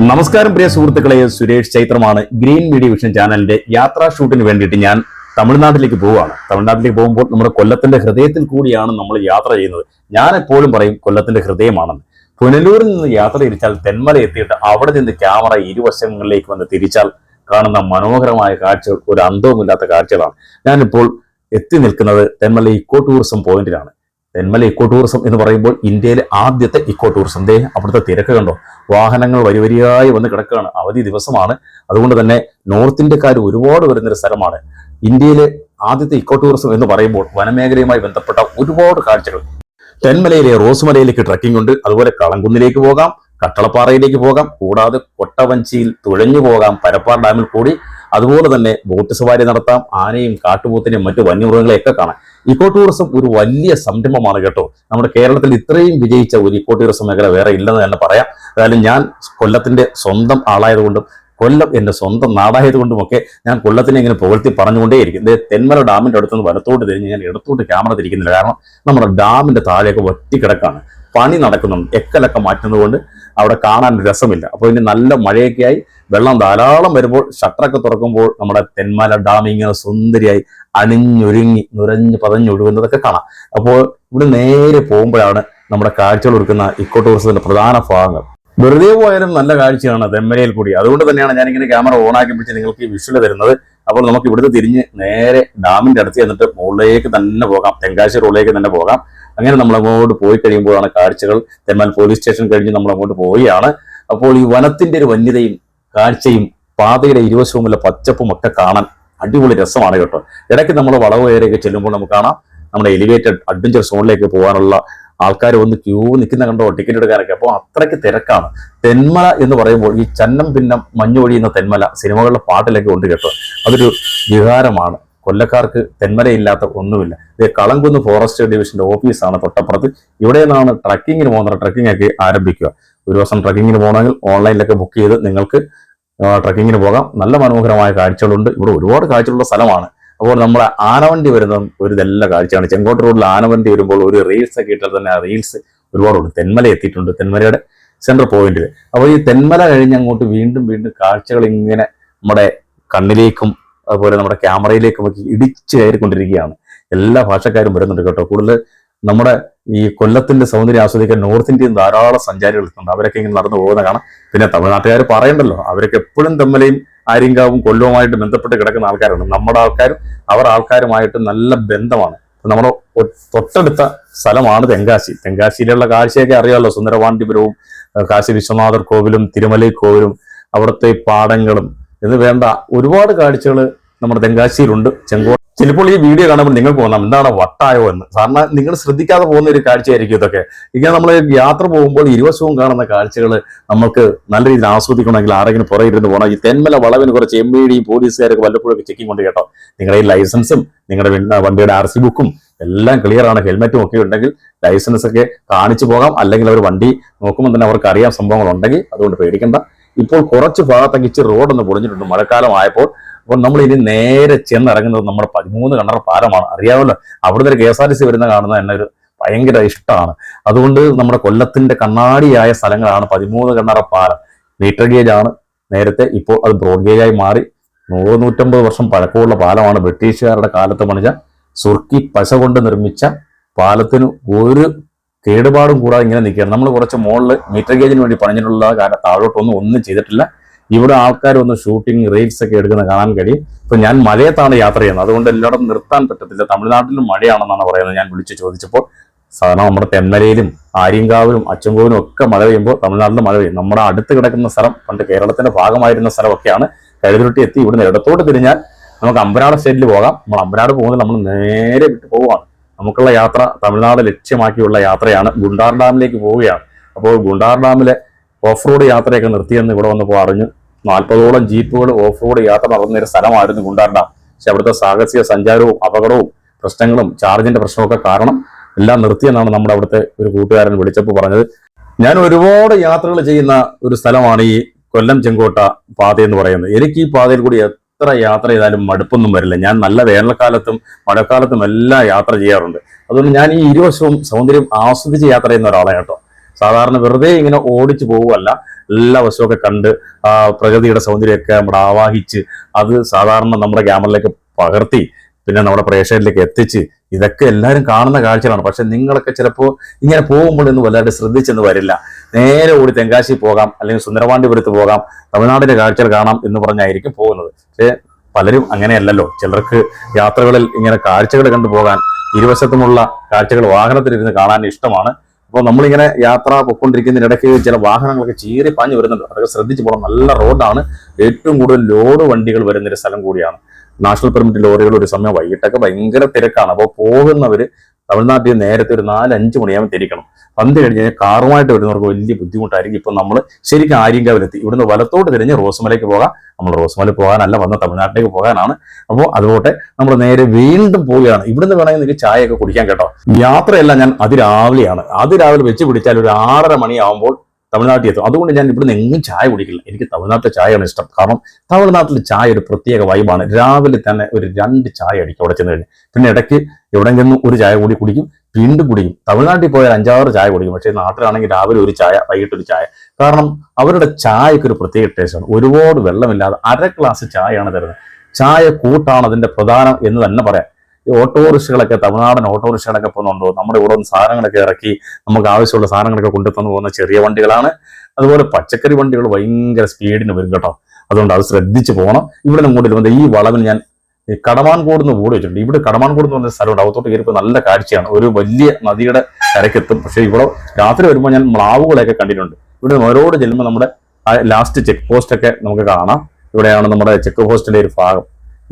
നമസ്കാരം പ്രിയ സുഹൃത്തുക്കളെ, Suresh ചൈത്രമാണ്. Green media vision ചാനലിന്റെ യാത്രാ ഷൂട്ടിന് വേണ്ടിയിട്ട് ഞാൻ തമിഴ്നാട്ടിലേക്ക് പോവുകയാണ്. തമിഴ്നാട്ടിലേക്ക് പോകുമ്പോൾ നമ്മുടെ കൊല്ലത്തിന്റെ ഹൃദയത്തിൽ കൂടിയാണ് നമ്മൾ യാത്ര ചെയ്യുന്നത്. ഞാൻ എപ്പോഴും പറയും കൊല്ലത്തിന്റെ ഹൃദയമാണെന്ന്. പുനലൂരിൽ നിന്ന് യാത്ര തിരിച്ചാൽ തെന്മല എത്തിയിട്ട് അവിടെ നിന്ന് ക്യാമറ ഇരുവശങ്ങളിലേക്ക് വന്ന് തിരിച്ചാൽ കാണുന്ന മനോഹരമായ കാഴ്ചകൾ ഒരു അന്തവുമില്ലാത്ത കാഴ്ചകളാണ്. ഞാനിപ്പോൾ എത്തി നിൽക്കുന്നത് തെന്മല ഇക്കോ ടൂറിസം പോയിന്റിലാണ്. തെന്മല ഇക്കോ ടൂറിസം എന്ന് പറയുമ്പോൾ ഇന്ത്യയിലെ ആദ്യത്തെ ഇക്കോ ടൂറിസം. അവിടുത്തെ തിരക്ക് കണ്ടോ, വാഹനങ്ങൾ വരിവരിയായി വന്ന് കിടക്കുകയാണ്. അവധി ദിവസമാണ്, അതുകൊണ്ട് തന്നെ നോർത്ത് ഇന്ത്യക്കാർ ഒരുപാട് വരുന്നൊരു സ്ഥലമാണ്. ഇന്ത്യയിലെ ആദ്യത്തെ ഇക്കോ ടൂറിസം എന്ന് പറയുമ്പോൾ വനമേഖലയുമായി ബന്ധപ്പെട്ട ഒരുപാട് കാഴ്ചകൾ. തെന്മലയിലെ റോസുമലയിലേക്ക് ട്രക്കിംഗ് ഉണ്ട്, അതുപോലെ കളംകുന്നിലേക്ക് പോകാം, കട്ടളപ്പാറയിലേക്ക് പോകാം, കൂടാതെ കൊട്ടവഞ്ചിയിൽ തുഴഞ്ഞു പോകാം പരപ്പാർ ഡാമിൽ കൂടി. അതുപോലെ തന്നെ ബോട്ട് സവാരി നടത്താം, ആനയും കാട്ടുപോത്തിനെയും മറ്റു വന്യമൃഗങ്ങളെയൊക്കെ കാണാം. ഇക്കോ ടൂറിസം ഒരു വലിയ സംരംഭമാണ് കേട്ടോ. നമ്മുടെ കേരളത്തിൽ ഇത്രയും വിജയിച്ച ഒരു ഇക്കോ ടൂറിസം മേഖല വേറെ ഇല്ലെന്ന് തന്നെ പറയാം. അതായത് ഞാൻ കൊല്ലത്തിന്റെ സ്വന്തം ആളായതുകൊണ്ടും കൊല്ലം എന്റെ സ്വന്തം നാടായതുകൊണ്ടുമൊക്കെ ഞാൻ കൊല്ലത്തിനെ ഇങ്ങനെ പുകഴ്ത്തി പറഞ്ഞുകൊണ്ടേയിരിക്കും. തെന്മല ഡാമിന്റെ അടുത്തുനിന്ന് വലത്തോട്ട് തിരിഞ്ഞ് ഞാൻ ഇടത്തോട്ട് ക്യാമറ തിരിക്കുന്നില്ല. കാരണം നമ്മുടെ ഡാമിന്റെ താഴെയൊക്കെ ഒറ്റിക്കിടക്കാണ്, പണി നടക്കുന്നുണ്ട്. എക്കലൊക്കെ മാറ്റുന്നതുകൊണ്ട് അവിടെ കാണാൻ രസമില്ല. അപ്പോൾ ഇനി നല്ല മഴയൊക്കെ ആയി വെള്ളം ധാരാളം വരുമ്പോൾ ഷട്ടറൊക്കെ തുറക്കുമ്പോൾ നമ്മുടെ തെന്മല ഡാം ഇങ്ങനെ സുന്ദരിയായി അണിഞ്ഞൊരുങ്ങി നുരഞ്ഞ് പതഞ്ഞൊഴുകുന്നതൊക്കെ കാണാം. അപ്പോൾ ഇവിടെ നേരെ പോകുമ്പോഴാണ് നമ്മുടെ കാഴ്ചകൾ ഒരുക്കുന്ന ഇക്കോ ടൂറിസത്തിന്റെ പ്രധാന ഭാഗങ്ങൾ. വെറുതെ പോയാലും നല്ല കാഴ്ചയാണ് തെന്മലയിൽ കൂടി. അതുകൊണ്ട് തന്നെയാണ് ഞാനിങ്ങനെ ക്യാമറ ഓണാക്കി പിടിച്ച് നിങ്ങൾക്ക് ഈ വിഷ്വൽ തരുന്നത്. അപ്പോൾ നമുക്ക് ഇവിടുന്ന് തിരിഞ്ഞ് നേരെ ഡാമിന്റെ അടുത്ത് ചെന്നിട്ട് മുകളിലേക്ക് തന്നെ പോകാം, തെങ്കാശി റോഡിലേക്ക് തന്നെ പോകാം. അങ്ങനെ നമ്മൾ അങ്ങോട്ട് പോയി കഴിയുമ്പോഴാണ് കാഴ്ചകൾ. തെന്മല പോലീസ് സ്റ്റേഷൻ കഴിഞ്ഞ് നമ്മൾ അങ്ങോട്ട് പോവുകയാണ്. അപ്പോൾ ഈ വനത്തിന്റെ ഒരു വന്യതയും കാഴ്ചയും പാതയുടെ ഇരുവശവുമുള്ള പച്ചപ്പും ഒക്കെ കാണാൻ അടിപൊളി രസമാണ് കേട്ടോ. ഇടയ്ക്ക് നമ്മൾ വളവ് കയറിയൊക്കെ ചെല്ലുമ്പോൾ നമുക്ക് കാണാം നമ്മുടെ എലിവേറ്റഡ് അഡ്വഞ്ചർ സോണിലേക്ക് പോകാനുള്ള ആൾക്കാർ വന്ന് ക്യൂ നിൽക്കുന്ന കണ്ടോ, ടിക്കറ്റ് എടുക്കാനൊക്കെ. അപ്പോൾ അത്രയ്ക്ക് തിരക്കാണ്. തെന്മല എന്ന് പറയുമ്പോൾ ഈ ചന്നം ഭിന്നം മഞ്ഞൊഴിയുന്ന തെന്മല സിനിമകളുടെ പാട്ടിലൊക്കെ ഉണ്ട് കേട്ടോ. അതൊരു വികാരമാണ്. കൊല്ലക്കാർക്ക് തെന്മലയില്ലാത്ത ഒന്നുമില്ല. ഇത് കളംകുന്ന് ഫോറസ്റ്റ് ഡിവിഷന്റെ ഓഫീസാണ് തൊട്ടപ്പുറത്ത്. ഇവിടെ നിന്നാണ് ട്രക്കിങ്ങിന് പോകുന്നത്. ട്രക്കിംഗ് ഒക്കെ ആരംഭിക്കുക. ഒരു ദിവസം ട്രക്കിങ്ങിന് പോകണമെങ്കിൽ ഓൺലൈനിലൊക്കെ ബുക്ക് ചെയ്ത് നിങ്ങൾക്ക് ട്രക്കിങ്ങിന് പോകാം. നല്ല മനോഹരമായ കാഴ്ചകളുണ്ട്. ഇവിടെ ഒരുപാട് കാഴ്ചകളുള്ള സ്ഥലമാണ്. അപ്പോൾ നമ്മുടെ ആനവണ്ടി വരുന്ന ഒരു നല്ല കാഴ്ചയാണ്. ചെങ്കോട്ട റോഡിൽ ആനവണ്ടി വരുമ്പോൾ ഒരു റീൽസ് ഒക്കെ ഇട്ടാൽ തന്നെ ആ റീൽസ് ഒരുപാടുണ്ട്. തെന്മല എത്തിയിട്ടുണ്ട്, തെന്മലയുടെ സെൻട്രൽ പോയിന്റിൽ. അപ്പോൾ ഈ തെന്മല കഴിഞ്ഞ് അങ്ങോട്ട് വീണ്ടും വീണ്ടും കാഴ്ചകൾ ഇങ്ങനെ നമ്മുടെ കണ്ണിലേക്കും അതുപോലെ നമ്മുടെ ക്യാമറയിലേക്കും ഒക്കെ ഇടിച്ചു കയറിക്കൊണ്ടിരിക്കുകയാണ്. എല്ലാ ഭാഷക്കാരും വരുന്നുണ്ട് കേട്ടോ. കൂടുതൽ നമ്മുടെ ഈ കൊല്ലത്തിന്റെ സൗന്ദര്യം ആസ്വദിക്കാൻ നോർത്ത് ഇന്ത്യയിൽ ധാരാളം സഞ്ചാരികൾ എത്തുന്നുണ്ട്. അവരൊക്കെ ഇങ്ങനെ നടന്നു പോകുന്ന കാണാം. പിന്നെ തമിഴ്നാട്ടുകാർ പറയണ്ടല്ലോ, അവരൊക്കെ എപ്പോഴും തെന്മലയും ആര്യങ്കാവും കൊല്ലവുമായിട്ട് ബന്ധപ്പെട്ട് കിടക്കുന്ന ആൾക്കാരാണ്. നമ്മുടെ ആൾക്കാരും അവർ ആൾക്കാരുമായിട്ട് നല്ല ബന്ധമാണ്. നമ്മുടെ തൊട്ടടുത്ത സ്ഥലമാണ് തെങ്കാശി. തെങ്കാശിയിലുള്ള കാഴ്ചയൊക്കെ അറിയാമല്ലോ. സുന്ദരപാണ്ഡിപുരവും കാശി വിശ്വനാഥർ കോവിലും തിരുമലൈ കോവിലും അവിടുത്തെ പാടങ്ങളും എന്ന് വേണ്ട ഒരുപാട് കാഴ്ചകൾ നമ്മുടെ തെങ്കാശിയിലുണ്ട്. ചിലപ്പോൾ ഈ വീഡിയോ കാണുമ്പോൾ നിങ്ങൾക്ക് തോന്നാം എന്താണ് വട്ടായോ എന്ന്. കാരണം നിങ്ങൾ ശ്രദ്ധിക്കാതെ പോകുന്ന ഒരു കാഴ്ചയായിരിക്കും ഇതൊക്കെ. ഇങ്ങനെ നമ്മൾ യാത്ര പോകുമ്പോൾ ഇരുവശവും കാണുന്ന കാഴ്ചകൾ നമുക്ക് നല്ല രീതിയിൽ ആസ്വദിക്കണമെങ്കിൽ ആരെങ്കിലും പുറകിരുന്ന് പോകണം. ഈ തെന്മല വളവിന് കുറച്ച് MVD പോലീസുകാരൊക്കെ വല്ലപ്പോഴൊക്കെ ചെക്കിംഗ് കൊണ്ട് കേട്ടോ. നിങ്ങളുടെ ഈ ലൈസൻസും നിങ്ങളുടെ വണ്ടിയുടെ RC ബുക്കും എല്ലാം ക്ലിയർ ആണ്, ഹെൽമെറ്റും ഒക്കെ ഉണ്ടെങ്കിൽ ലൈസൻസ് ഒക്കെ കാണിച്ചു പോകാം. അല്ലെങ്കിൽ അവർ വണ്ടി നോക്കുമ്പോൾ തന്നെ അവർക്ക് അറിയാൻ സംഭവങ്ങൾ ഉണ്ടെങ്കിൽ അതുകൊണ്ട് പേടിക്കണ്ട. ഇപ്പോൾ കുറച്ച് ഭാഗത്തൊക്കെ ഇച്ചിരി റോഡൊന്ന് പൊളിഞ്ഞിട്ടുണ്ട് മഴക്കാലം ആയപ്പോൾ. അപ്പോൾ നമ്മൾ ഇനി നേരെ ചെന്നിറങ്ങുന്നത് നമ്മുടെ 13 കണ്ണറ പാലമാണ്. അറിയാമല്ലോ, അവിടുത്തെ ഒരു KSRTC വരുന്ന കാണുന്നത് എന്നെ ഒരു ഭയങ്കര ഇഷ്ടമാണ്. അതുകൊണ്ട് നമ്മുടെ കൊല്ലത്തിന്റെ കണ്ണാടിയായ സ്ഥലങ്ങളാണ് 13 കണ്ണറ പാലം. മീറ്റർ ഗേജ് ആണ് നേരത്തെ, ഇപ്പോൾ അത് ബ്രോഡ് ഗേജായി മാറി. 150 വർഷം പഴക്കമുള്ള പാലമാണ്. ബ്രിട്ടീഷുകാരുടെ കാലത്ത് പണിഞ്ഞ സുർക്കി പശ കൊണ്ട് നിർമ്മിച്ച പാലത്തിന് ഒരു കേടുപാടും കൂടാതെ ഇങ്ങനെ നിൽക്കുകയാണ്. നമ്മൾ കുറച്ച് മുകളിൽ മീറ്റർ ഗേജിന് വേണ്ടി പണിഞ്ഞിട്ടുള്ള താഴോട്ടൊന്നും ചെയ്തിട്ടില്ല. ഇവിടെ ആൾക്കാർ ഒന്ന് ഷൂട്ടിംഗ് റീൽസ് ഒക്കെ എടുക്കുന്ന കാണാൻ കഴിയും. ഇപ്പൊ ഞാൻ മഴയത്താണ് യാത്ര ചെയ്യുന്നത്, അതുകൊണ്ട് എല്ലായിടത്തും നിർത്താൻ പറ്റത്തില്ല. തമിഴ്നാട്ടിലും മഴയാണെന്നാണ് പറയുന്നത് ഞാൻ വിളിച്ചു ചോദിച്ചപ്പോൾ. സാധാരണ നമ്മുടെ തെന്മലയിലും ആര്യങ്കാവിലും അച്ചൻകോവിലും ഒക്കെ മഴ പെയ്യുമ്പോൾ തമിഴ്നാട്ടിലും മഴ പെയ്യും. നമ്മുടെ അടുത്ത് കിടക്കുന്ന സ്ഥലം പണ്ട് കേരളത്തിന്റെ ഭാഗമായിരുന്ന സ്ഥലമൊക്കെയാണ്. കഴുതുരുട്ടി എത്തി ഇവിടുന്ന് ഇടത്തോട്ട് തിരിഞ്ഞാൽ നമുക്ക് അമ്പനാട് സ്റ്റേറ്റിൽ പോകാം. നമ്മൾ അമ്പനാട് പോകുന്നത് നമ്മൾ നേരെ വിട്ടു പോവുകയാണ്. നമുക്കുള്ള യാത്ര തമിഴ്നാട് ലക്ഷ്യമാക്കിയുള്ള യാത്രയാണ്. ഗുണ്ടാർ ഡാമിലേക്ക് പോവുകയാണ്. അപ്പോൾ ഗുണ്ടാർ ഡാമിലെ ഓഫ് റോഡ് യാത്രയൊക്കെ നിർത്തിയെന്ന് ഇവിടെ വന്നപ്പോൾ അറിഞ്ഞു. 40ഓളം ജീപ്പുകൾ ഓഫ് റോഡ് യാത്ര നടന്നൊരു സ്ഥലമായിരുന്നു ഗുണ്ടാർ ഡാം. പക്ഷെ അവിടുത്തെ സാഹസിക സഞ്ചാരവും അപകടവും പ്രശ്നങ്ങളും ചാർജിന്റെ പ്രശ്നമൊക്കെ കാരണം എല്ലാം നിർത്തിയെന്നാണ് നമ്മുടെ അവിടുത്തെ ഒരു കൂട്ടുകാരൻ വിളിച്ചപ്പോൾ പറഞ്ഞത്. ഞാൻ ഒരുപാട് യാത്രകൾ ചെയ്യുന്ന ഒരു സ്ഥലമാണ് ഈ കൊല്ലം ചെങ്കോട്ട പാത എന്ന് പറയുന്നത്. എനിക്ക് ഈ പാതയിൽ കൂടി എത്ര യാത്ര ചെയ്താലും മടുപ്പൊന്നും വരില്ല. ഞാൻ നല്ല വേനൽക്കാലത്തും മഴക്കാലത്തും എല്ലാം യാത്ര ചെയ്യാറുണ്ട്. അതുകൊണ്ട് ഞാൻ ഈ ഇരുവശവും സൗന്ദര്യം ആസ്വദിച്ച് യാത്ര ചെയ്യുന്ന ഒരാളാണ് കേട്ടോ. സാധാരണ വെറുതെ ഇങ്ങനെ ഓടിച്ചു പോവുകയല്ല, എല്ലാ വശമൊക്കെ കണ്ട് ആ പ്രകൃതിയുടെ സൗന്ദര്യമൊക്കെ നമ്മുടെ ആവാഹിച്ച് അത് സാധാരണ നമ്മുടെ ക്യാമറയിലേക്ക് പകർത്തി പിന്നെ നമ്മുടെ പ്രേക്ഷകരിലേക്ക് എത്തിച്ച് ഇതൊക്കെ എല്ലാവരും കാണുന്ന കാഴ്ചകളാണ്. പക്ഷെ നിങ്ങളൊക്കെ ചിലപ്പോൾ ഇങ്ങനെ പോകുമ്പോൾ ഒന്നും വല്ലാതെ ശ്രദ്ധിച്ചെന്ന് വരില്ല. നേരെ ഓടി തെങ്കാശി പോകാം, അല്ലെങ്കിൽ സുന്ദരപാണ്ഡിപുരത്ത് പോകാം, തമിഴ്നാടിന്റെ കാഴ്ചകൾ കാണാം എന്ന് പറഞ്ഞായിരിക്കും പോകുന്നത്. പക്ഷേ പലരും അങ്ങനെയല്ലല്ലോ. ചിലർക്ക് യാത്രകളിൽ ഇങ്ങനെ കാഴ്ചകൾ കണ്ടുപോകാൻ, ഇരുവശത്തുമുള്ള കാഴ്ചകൾ വാഹനത്തിലിരുന്ന് കാണാൻ ഇഷ്ടമാണ്. അപ്പോൾ നമ്മളിങ്ങനെ യാത്ര പൊയ്ക്കൊണ്ടിരിക്കുന്നതിനിടയ്ക്ക് ചില വാഹനങ്ങളൊക്കെ ചീറി പാഞ്ഞു വരുന്നുണ്ട്. അതൊക്കെ ശ്രദ്ധിച്ചു പോകണം. നല്ല റോഡാണ്, ഏറ്റവും കൂടുതൽ ലോഡ് വണ്ടികൾ വരുന്നൊരു സ്ഥലം കൂടിയാണ്. നാഷണൽ പെർമിറ്റ് ലോറികൾ ഒരു സമയം വൈകിട്ടൊക്കെ ഭയങ്കര തിരക്കാണ്. അപ്പോൾ പോകുന്നവർ തമിഴ്നാട്ടിൽ നേരത്തെ ഒരു 4-5 മണിയാകുമ്പോൾ തിരിക്കണം. പന്ത് കഴിഞ്ഞ് കഴിഞ്ഞാൽ കാറുമായിട്ട് വരുന്നവർക്ക് വലിയ ബുദ്ധിമുട്ടായിരിക്കും. ഇപ്പം നമ്മൾ ശരിക്കും ആര്യങ്കാവിലെത്തി. ഇവിടുന്ന് വലത്തോട്ട് തിരിഞ്ഞ് റോസ്മലയ്ക്ക് പോകാം. നമ്മൾ റോസ്മല പോകാനല്ല വന്ന തമിഴ്നാട്ടിലേക്ക് പോകാനാണ്. അപ്പോൾ അതുപോലെ നമ്മൾ നേരെ വീണ്ടും പോവുകയാണ്. ഇവിടുന്ന് വേണമെങ്കിൽ നിങ്ങൾക്ക് ചായയൊക്കെ കുടിക്കാൻ കേട്ടോ. യാത്രയല്ല ഞാൻ അതിരാവിലെയാണ്. അതിരാവിലെ വെച്ച് പിടിച്ചാൽ ഒരു 6:30 മണിയാകുമ്പോൾ തമിഴ്നാട്ടിൽ എത്തും. അതുകൊണ്ട് ഞാൻ ഇവിടുന്ന് എങ്ങും ചായ കുടിക്കില്ല. എനിക്ക് തമിഴ്നാട്ടിലെ ചായയാണ് ഇഷ്ടം. കാരണം തമിഴ്നാട്ടിൽ ചായ ഒരു പ്രത്യേക വൈബാണ്. രാവിലെ തന്നെ ഒരു 2 ചായ അടിക്കും അവിടെ ചെന്ന് കഴിഞ്ഞ്. പിന്നെ ഇടയ്ക്ക് എവിടെയെങ്കിലും ഒരു ചായ കൂടി കുടിക്കും, വീണ്ടും കുടിക്കും. തമിഴ്നാട്ടിൽ പോയാൽ 5-6 ചായ കുടിക്കും. പക്ഷേ നാട്ടിലാണെങ്കിൽ രാവിലെ ഒരു ചായ, വൈകിട്ട് ഒരു ചായ. കാരണം അവരുടെ ചായക്ക് ഒരു പ്രത്യേക ടേസ്റ്റാണ്. ഒരുപാട് വെള്ളമില്ലാതെ 1/2 ഗ്ലാസ് ചായയാണ് തരുന്നത്. ചായ കൂട്ടാണ് അതിന്റെ പ്രധാനം എന്ന് തന്നെ പറയാം. ഈ ഓട്ടോറിക്ഷകളൊക്കെ, തമിഴ്നാടൻ ഓട്ടോറിക്ഷകളൊക്കെ പോകുന്നുണ്ടോ, നമ്മുടെ ഇവിടെ നിന്ന് സാധനങ്ങളൊക്കെ ഇറക്കി നമുക്ക് ആവശ്യമുള്ള സാധനങ്ങളൊക്കെ കൊണ്ടുതന്നു പോകുന്ന ചെറിയ വണ്ടികളാണ്. അതുപോലെ പച്ചക്കറി വണ്ടികൾ ഭയങ്കര സ്പീഡിന് വരും കേട്ടോ. അതുകൊണ്ട് അത് ശ്രദ്ധിച്ച് പോകണം. ഇവിടെ നിന്ന് ഇങ്ങോട്ട് ഈ വളവിൽ ഞാൻ കടമാൻകോട് എന്ന് ബോർഡ് വെച്ചിട്ടുണ്ട്. ഇവിടെ കടമാൻകോട് എന്ന് പറഞ്ഞ സ്ഥലമുണ്ട്. അകത്തോട്ട് കയറിപ്പോൾ നല്ല കാഴ്ചയാണ്. ഒരു വലിയ നദിയുടെ കരക്കെത്തും. പക്ഷേ ഇവിടെ രാത്രി വരുമ്പോൾ ഞാൻ മ്ലാവുകളെയൊക്കെ കണ്ടിട്ടുണ്ട്. ഇവിടെ ഓരോട് ചെല്ലുമ്പോൾ നമ്മുടെ ലാസ്റ്റ് ചെക്ക് പോസ്റ്റ് ഒക്കെ നമുക്ക് കാണാം. ഇവിടെയാണ് നമ്മുടെ ചെക്ക് പോസ്റ്റിന്റെ ഒരു ഭാഗം.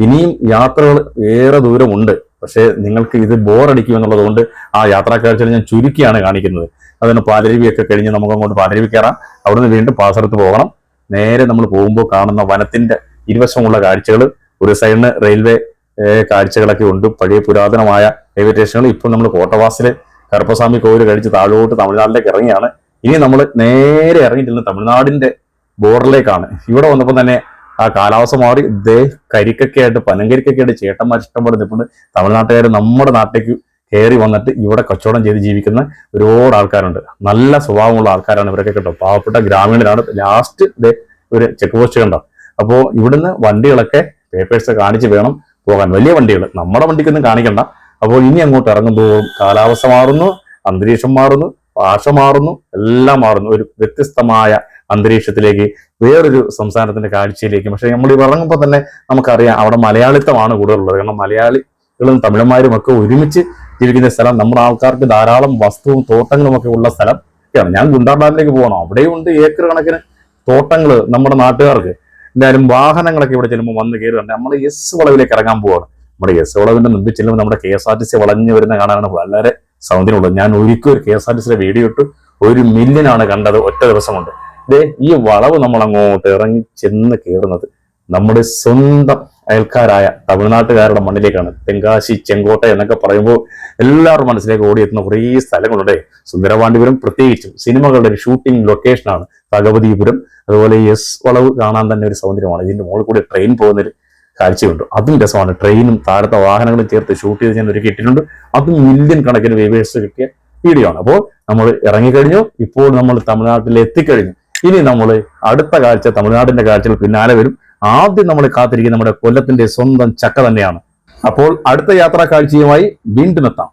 ഇനിയും യാത്രകൾ ഏറെ ദൂരമുണ്ട്. പക്ഷേ നിങ്ങൾക്ക് ഇത് ബോറടിക്കും എന്നുള്ളത് കൊണ്ട് ആ യാത്രാ കാഴ്ചകൾ ഞാൻ ചുരുക്കിയാണ് കാണിക്കുന്നത്. അതിന് പാലരുവിയൊക്കെ കഴിഞ്ഞ് നമുക്ക് അങ്ങോട്ട് പാലരുവി കയറാം. അവിടുന്ന് വീണ്ടും പാസറത്ത് പോകണം. നേരെ നമ്മൾ പോകുമ്പോൾ കാണുന്ന വനത്തിന്റെ ഇരുവശമുള്ള കാഴ്ചകൾ, ഒരു സൈഡിന് റെയിൽവേ കാഴ്ചകളൊക്കെ ഉണ്ട്. പഴയ പുരാതനമായ റെയിൽവേ സ്റ്റേഷനുകൾ. ഇപ്പോൾ നമ്മൾ കോട്ടവാസിലെ കറുപ്പസ്വാമി കോവിൽ കഴിച്ച് താഴോട്ട് തമിഴ്നാട്ടിലേക്ക് ഇറങ്ങിയാണ്. ഇനി നമ്മൾ നേരെ ഇറങ്ങിയിട്ടുള്ള തമിഴ്നാടിന്റെ ബോർഡറിലേക്കാണ്. ഇവിടെ വന്നപ്പോൾ തന്നെ ആ കാലാവസ്ഥ മാറി. കരിക്കൊക്കെ ആയിട്ട്, പനങ്കരിക്കൊക്കെ ആയിട്ട് ചേട്ടന്മാർ ഇഷ്ടംപോലെ നിൽപ്പുണ്ട്. തമിഴ്നാട്ടുകാർ നമ്മുടെ നാട്ടിലേക്ക് കയറി വന്നിട്ട് ഇവിടെ കച്ചവടം ചെയ്ത് ജീവിക്കുന്ന ഒരുപാട് ആൾക്കാരുണ്ട്. നല്ല സ്വഭാവമുള്ള ആൾക്കാരാണ് ഇവരൊക്കെ കേട്ടോ. പാവപ്പെട്ട ഗ്രാമീണരാണ്. ലാസ്റ്റ് ഒരു ചെക്ക് പോസ്റ്റ് കണ്ടോ. അപ്പോൾ ഇവിടുന്ന് വണ്ടികളൊക്കെ പേപ്പേഴ്സ് കാണിച്ച് വേണം പോകാൻ. വലിയ വണ്ടികൾ, നമ്മുടെ വണ്ടിക്കൊന്നും കാണിക്കണ്ട. അപ്പോൾ ഇനി അങ്ങോട്ട് ഇറങ്ങുമ്പോൾ കാലാവസ്ഥ മാറുന്നു, അന്തരീക്ഷം മാറുന്നു, ഭാഷ മാറുന്നു, എല്ലാം മാറുന്നു. ഒരു വ്യത്യസ്തമായ അന്തരീക്ഷത്തിലേക്ക്, വേറൊരു സംസ്ഥാനത്തിന്റെ കാഴ്ചയിലേക്ക്. പക്ഷെ നമ്മൾ ഇറങ്ങുമ്പോൾ തന്നെ നമുക്കറിയാം അവിടെ മലയാളിത്തമാണ് കൂടുതലുള്ളത്. കാരണം മലയാളികളും തമിഴന്മാരും ഒക്കെ ഒരുമിച്ച് ജീവിക്കുന്ന സ്ഥലം. നമ്മുടെ ആൾക്കാർക്ക് ധാരാളം വസ്തുവും തോട്ടങ്ങളും ഒക്കെ ഉള്ള സ്ഥലം ഒക്കെയാണ്. ഞാൻ ഗുണ്ടാർഡാമിലേക്ക് പോകണം. അവിടെയും ഉണ്ട് ഏക്കർ കണക്കിന് തോട്ടങ്ങൾ നമ്മുടെ നാട്ടുകാർക്ക്. എന്തായാലും വാഹനങ്ങളൊക്കെ ഇവിടെ ചെല്ലുമ്പോൾ വന്ന് കയറുകയാണ്. നമ്മൾ എസ് വളവിലേക്ക് ഇറങ്ങാൻ പോവാണ്. നമ്മുടെ എസ് വളവിന്റെ മുമ്പിൽ ചെല്ലുമ്പോൾ നമ്മുടെ KSRTC വളഞ്ഞു വരുന്ന കാണാനാണ് വളരെ സൗന്ദര്യമുള്ളത്. ഞാൻ ഒരിക്കലും ഒരു KSRTCയുടെ വീഡിയോ ഇട്ട് 1 മില്യനാണ് കണ്ടത് ഒറ്റ ദിവസം കൊണ്ട്. ഈ വളവ് നമ്മൾ അങ്ങോട്ട് ഇറങ്ങി ചെന്ന് കയറുന്നത് നമ്മുടെ സ്വന്തം അയൽക്കാരായ തമിഴ്നാട്ടുകാരുടെ മണ്ണിലേക്കാണ്. തെങ്കാശി, ചെങ്കോട്ട എന്നൊക്കെ പറയുമ്പോൾ എല്ലാവരും മനസ്സിലേക്ക് ഓടിയെത്തുന്ന കുറേ സ്ഥലങ്ങളുണ്ട്. സുന്ദരപാണ്ഡിപുരം പ്രത്യേകിച്ചും സിനിമകളുടെ ഒരു ഷൂട്ടിംഗ് ലൊക്കേഷനാണ്. ഭഗവതിപുരം, അതുപോലെ എസ് വളവ് കാണാൻ തന്നെ ഒരു സൗന്ദര്യമാണ്. ഇതിന്റെ മുകളിൽ കൂടി ട്രെയിൻ പോകുന്നൊരു കാഴ്ചയുണ്ട്. അതും രസമാണ്. ട്രെയിനും താഴത്തെ വാഹനങ്ങളും ചേർത്ത് ഷൂട്ട് ചെയ്ത് ഞാൻ ഒരുക്കിയിട്ടുണ്ട്. അതും മില്യൺ കണക്കിന് വ്യൂവേഴ്സ് കിട്ടിയ വീഡിയോ ആണ്. അപ്പോൾ നമ്മൾ ഇറങ്ങിക്കഴിഞ്ഞു. ഇപ്പോൾ നമ്മൾ തമിഴ്നാട്ടിൽ എത്തിക്കഴിഞ്ഞു. ഇനി നമ്മൾ അടുത്ത കാഴ്ച, തമിഴ്നാടിന്റെ കാഴ്ചകൾ പിന്നാലെ വരും. ആദ്യം നമ്മൾ കാത്തിരിക്കുന്ന നമ്മുടെ കൊല്ലത്തിന്റെ സ്വന്തം ചക്ക തന്നെയാണ്. അപ്പോൾ അടുത്ത യാത്രാ കാഴ്ചയുമായി വീണ്ടും എത്താം.